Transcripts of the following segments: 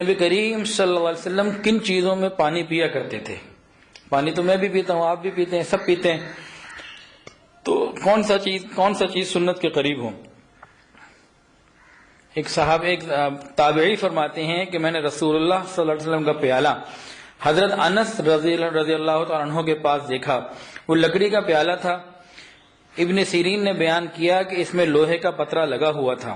نبی کریم صلی اللہ علیہ وسلم کن چیزوں میں پانی پیا کرتے تھے؟ پانی تو میں بھی پیتا ہوں، آپ بھی پیتے ہیں، سب پیتے ہیں، تو کون سا چیز سنت کے قریب ہو؟ ایک تابعی فرماتے ہیں کہ میں نے رسول اللہ صلی اللہ علیہ وسلم کا پیالہ حضرت انس رضی اللہ تعالیٰ عنہ کے پاس دیکھا۔ وہ لکڑی کا پیالہ تھا۔ ابن سیرین نے بیان کیا کہ اس میں لوہے کا پترا لگا ہوا تھا۔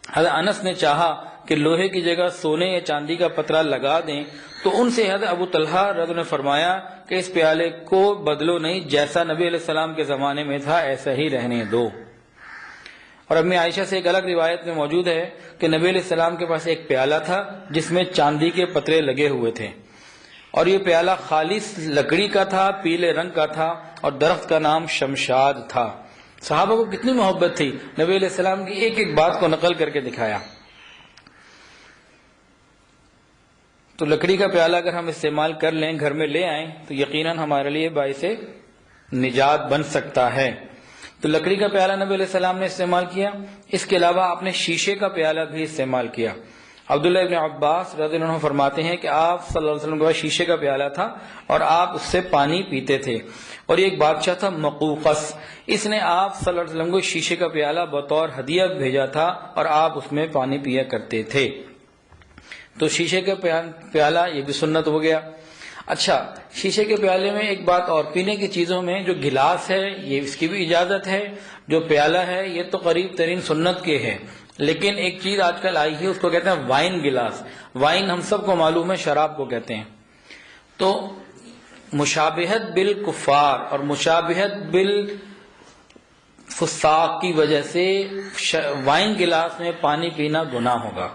حضرت انس نے چاہا کہ لوہے کی جگہ سونے یا چاندی کا پترا لگا دیں، تو ان سے حضرت ابو طلحہ رضی اللہ عنہ نے فرمایا کہ اس پیالے کو بدلو نہیں، جیسا نبی علیہ السلام کے زمانے میں تھا ایسا ہی رہنے دو۔ اور امی عائشہ سے ایک الگ روایت میں موجود ہے کہ نبی علیہ السلام کے پاس ایک پیالہ تھا جس میں چاندی کے پترے لگے ہوئے تھے، اور یہ پیالہ خالص لکڑی کا تھا، پیلے رنگ کا تھا، اور درخت کا نام شمشاد تھا۔ صحابہ کو کتنی محبت تھی، نبی علیہ السلام کی ایک ایک بات کو نقل کر کے دکھایا۔ تو لکڑی کا پیالہ اگر ہم استعمال کر لیں، گھر میں لے آئیں، تو یقیناً ہمارے لیے باعث نجات بن سکتا ہے۔ تو لکڑی کا پیالہ نبی علیہ السلام نے استعمال کیا۔ اس کے علاوہ آپ نے شیشے کا پیالہ بھی استعمال کیا۔ عبداللہ ابن عباس رضی اللہ عنہ فرماتے ہیں کہ آپ صلی اللہ علیہ وسلم کے پاس شیشے کا پیالہ تھا اور آپ اس سے پانی پیتے تھے، اور ایک بادشاہ تھا مقوقس، اس نے آپ صلی اللہ علیہ وسلم کو شیشے کا پیالہ بطور ہدیہ بھیجا تھا اور آپ اس میں پانی پیا کرتے تھے۔ تو شیشے کا پیالہ یہ بھی سنت ہو گیا۔ اچھا، شیشے کے پیالے میں ایک بات اور، پینے کی چیزوں میں جو گلاس ہے یہ اس کی بھی اجازت ہے، جو پیالہ ہے یہ تو قریب ترین سنت کے ہے، لیکن ایک چیز آج کل آئی ہے اس کو کہتے ہیں وائن گلاس۔ وائن ہم سب کو معلوم ہے شراب کو کہتے ہیں۔ تو مشابہت بالکفار اور مشابہت بالفساق کی وجہ سے وائن گلاس میں پانی پینا گناہ ہوگا،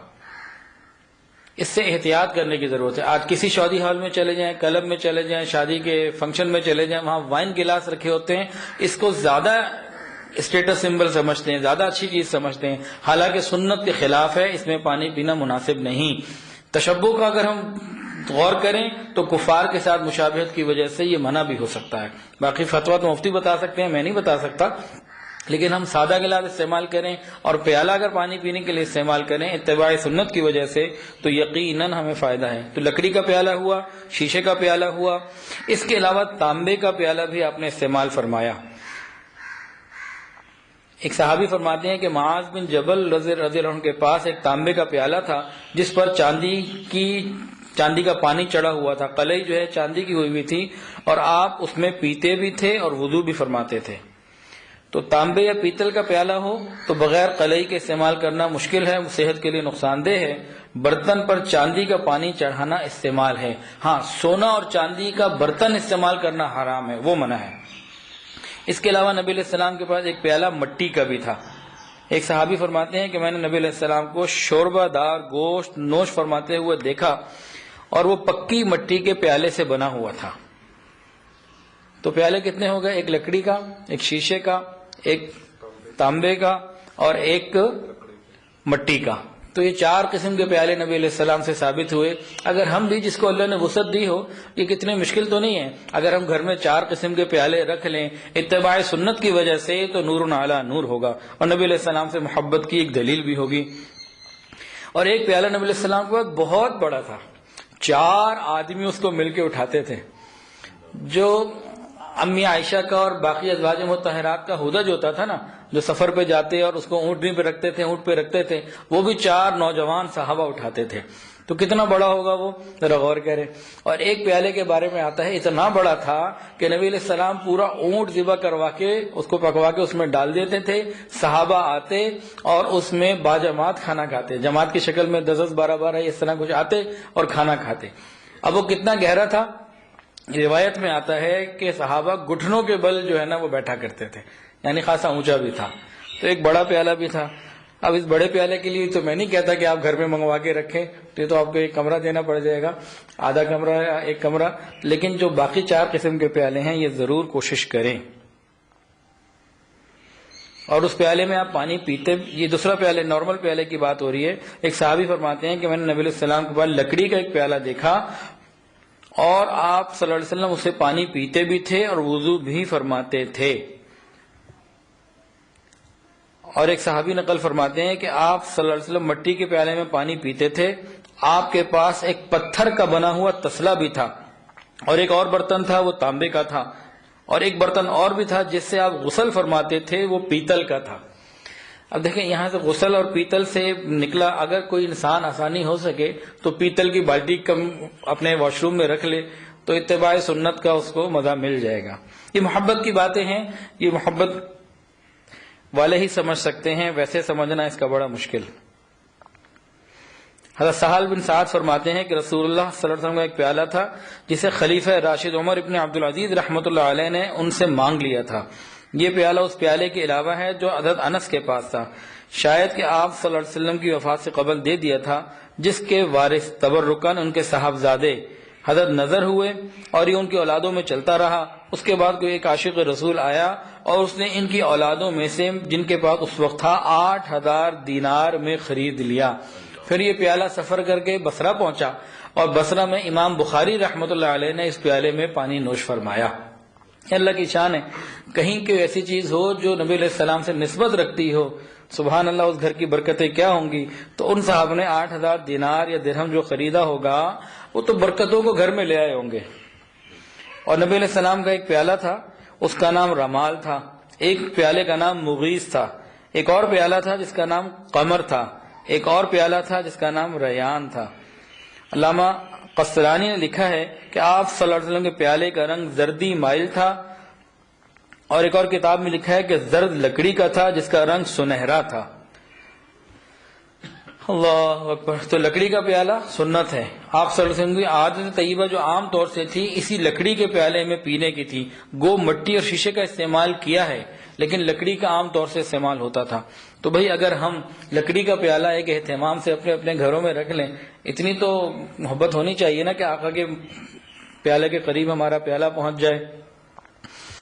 اس سے احتیاط کرنے کی ضرورت ہے۔ آج کسی شادی ہال میں چلے جائیں، کلب میں چلے جائیں، شادی کے فنکشن میں چلے جائیں، وہاں وائن گلاس رکھے ہوتے ہیں، اس کو زیادہ اسٹیٹس سمبل سمجھتے ہیں، زیادہ اچھی چیز سمجھتے ہیں، حالانکہ سنت کے خلاف ہے، اس میں پانی پینا مناسب نہیں۔ تشبہ کا اگر ہم غور کریں تو کفار کے ساتھ مشابہت کی وجہ سے یہ منع بھی ہو سکتا ہے۔ باقی فتویٰ تو مفتی بتا سکتے ہیں، میں نہیں بتا سکتا، لیکن ہم سادہ گلاس استعمال کریں اور پیالہ اگر پانی پینے کے لیے استعمال کریں اتباع سنت کی وجہ سے، تو یقیناً ہمیں فائدہ ہے۔ تو لکڑی کا پیالہ ہوا، شیشے کا پیالہ ہوا، اس کے علاوہ تانبے کا پیالہ بھی آپ نے استعمال فرمایا۔ ایک صحابی فرماتے ہیں کہ معاذ بن جبل رضی اللہ عنہ کے پاس ایک تانبے کا پیالہ تھا جس پر چاندی کا پانی چڑھا ہوا تھا، قلعی جو ہے چاندی کی ہوئی تھی، اور آپ اس میں پیتے بھی تھے اور وضو بھی فرماتے تھے۔ تو تانبے یا پیتل کا پیالہ ہو تو بغیر قلعی کے استعمال کرنا مشکل ہے، صحت کے لیے نقصان دہ ہے۔ برتن پر چاندی کا پانی چڑھانا استعمال ہے، ہاں سونا اور چاندی کا برتن استعمال کرنا حرام ہے، وہ منع ہے۔ اس کے علاوہ نبی علیہ السلام کے پاس ایک پیالہ مٹی کا بھی تھا۔ ایک صحابی فرماتے ہیں کہ میں نے نبی علیہ السلام کو شوربہ دار گوشت نوش فرماتے ہوئے دیکھا، اور وہ پکی مٹی کے پیالے سے بنا ہوا تھا۔ تو پیالے کتنے ہو گئے؟ ایک لکڑی کا، ایک شیشے کا، ایک تانبے کا، اور ایک مٹی کا۔ تو یہ 4 قسم کے پیالے نبی علیہ السلام سے ثابت ہوئے۔ اگر ہم بھی، جس کو اللہ نے وسعت دی ہو، یہ کتنے مشکل تو نہیں ہے، اگر ہم گھر میں 4 قسم کے پیالے رکھ لیں اتباع سنت کی وجہ سے، تو نور علی نور ہوگا، اور نبی علیہ السلام سے محبت کی ایک دلیل بھی ہوگی۔ اور ایک پیالہ نبی علیہ السلام کے بعد بہت بڑا تھا، 4 آدمی اس کو مل کے اٹھاتے تھے۔ جو امی عائشہ کا اور باقی ازواج مطہرات کا ہودج ہوتا تھا نا، جو سفر پہ جاتے اور اس کو اونٹنی پہ رکھتے تھے، اونٹ پہ رکھتے تھے، وہ بھی 4 نوجوان صحابہ اٹھاتے تھے۔ تو کتنا بڑا ہوگا وہ، ذرا غور کریں۔ اور ایک پیالے کے بارے میں آتا ہے اتنا بڑا تھا کہ نبی علیہ السلام پورا اونٹ ذبح کروا کے اس کو پکوا کے اس میں ڈال دیتے تھے، صحابہ آتے اور اس میں باجماعت کھانا کھاتے، جماعت کی شکل میں 10 12 اس طرح کچھ آتے اور کھانا کھاتے۔ اب وہ کتنا گہرا تھا، روایت میں آتا ہے کہ صحابہ گھٹنوں کے بل جو ہے نا وہ بیٹھا کرتے تھے، یعنی خاصا اونچا بھی تھا۔ تو ایک بڑا پیالہ بھی تھا۔ اب اس بڑے پیالے کے لیے تو میں نہیں کہتا کہ آپ گھر میں منگوا کے رکھیں، تو آپ کو ایک کمرہ دینا پڑ جائے گا، آدھا کمرہ یا ایک کمرہ، لیکن جو باقی 4 قسم کے پیالے ہیں یہ ضرور کوشش کریں۔ اور اس پیالے میں آپ پانی پیتے، یہ دوسرا پیالے نارمل پیالے کی بات ہو رہی ہے۔ ایک صحابی فرماتے ہیں کہ میں نے نبی علیہ السلام کے بعد لکڑی کا ایک پیالہ دیکھا، اور آپ صلی اللہ علیہ وسلم اس سے پانی پیتے بھی تھے اور وضو بھی فرماتے تھے۔ اور ایک صحابی نقل فرماتے ہیں کہ آپ صلی اللہ علیہ وسلم مٹی کے پیالے میں پانی پیتے تھے آپ کے پاس ایک پتھر کا بنا ہوا تسلا بھی تھا، اور ایک اور برتن تھا وہ تانبے کا تھا، اور ایک برتن اور بھی تھا جس سے آپ غسل فرماتے تھے وہ پیتل کا تھا۔ اب دیکھیں یہاں سے غسل اور پیتل سے نکلا، اگر کوئی انسان آسانی ہو سکے تو پیتل کی بالٹی کم اپنے واش روم میں رکھ لے تو اتباع سنت کا اس کو مزہ مل جائے گا۔ یہ محبت کی باتیں ہیں، یہ محبت والے ہی سمجھ سکتے ہیں، ویسے سمجھنا اس کا بڑا مشکل۔ حضرت سہل بن سعد فرماتے ہیں کہ رسول اللہ صلی اللہ علیہ وسلم کا ایک پیالہ تھا جسے خلیفہ راشد عمر ابن عبدالعزیز رحمۃ اللہ علیہ نے ان سے مانگ لیا تھا۔ یہ پیالہ اس پیالے کے علاوہ ہے جو حضرت انس کے پاس تھا، شاید کہ آپ صلی اللہ علیہ وسلم کی وفات سے قبل دے دیا تھا، جس کے وارث تبرکاً ان کے صاحبزادے حضرت نظر ہوئے، اور یہ ان کی اولادوں میں چلتا رہا۔ اس کے بعد کوئی ایک عاشق رسول آیا اور اس نے ان کی اولادوں میں سے جن کے پاس اس وقت تھا 8000 دینار میں خرید لیا۔ پھر یہ پیالہ سفر کر کے بصرہ پہنچا، اور بصرہ میں امام بخاری رحمۃ اللہ علیہ نے اس پیالے میں پانی نوش فرمایا۔ اللہ کی شان ہے، کہیں کوئی ایسی چیز ہو جو نبی علیہ السلام سے نسبت رکھتی ہو، سبحان اللہ، اس گھر کی برکتیں کیا ہوں گی۔ تو ان صاحب نے 8000 دینار یا درہم جو خریدا ہوگا وہ تو برکتوں کو گھر میں لے آئے ہوں گے۔ اور نبی علیہ السلام کا ایک پیالہ تھا، اس کا نام رمال تھا، ایک پیالے کا نام مغیث تھا، ایک اور پیالہ تھا جس کا نام قمر تھا، ایک اور پیالہ تھا جس کا نام ریان تھا۔ علامہ قسطلانی نے لکھا ہے کہ آپ صلی اللہ علیہ وسلم کے پیالے کا رنگ زردی مائل تھا، اور ایک اور کتاب میں لکھا ہے کہ زرد لکڑی کا تھا جس کا رنگ سنہرا تھا۔ اللہ اکبر! تو لکڑی کا پیالہ سنت ہے۔ آپ صلی اللہ علیہ وسلم کی عادت طیبہ جو عام طور سے تھی اسی لکڑی کے پیالے میں پینے کی تھی۔ گو مٹی اور شیشے کا استعمال کیا ہے لیکن لکڑی کا عام طور سے استعمال ہوتا تھا۔ تو بھئی اگر ہم لکڑی کا پیالہ ایک اہتمام سے اپنے اپنے گھروں میں رکھ لیں، اتنی تو محبت ہونی چاہیے نا کہ آقا کے پیالے کے قریب ہمارا پیالہ پہنچ جائے۔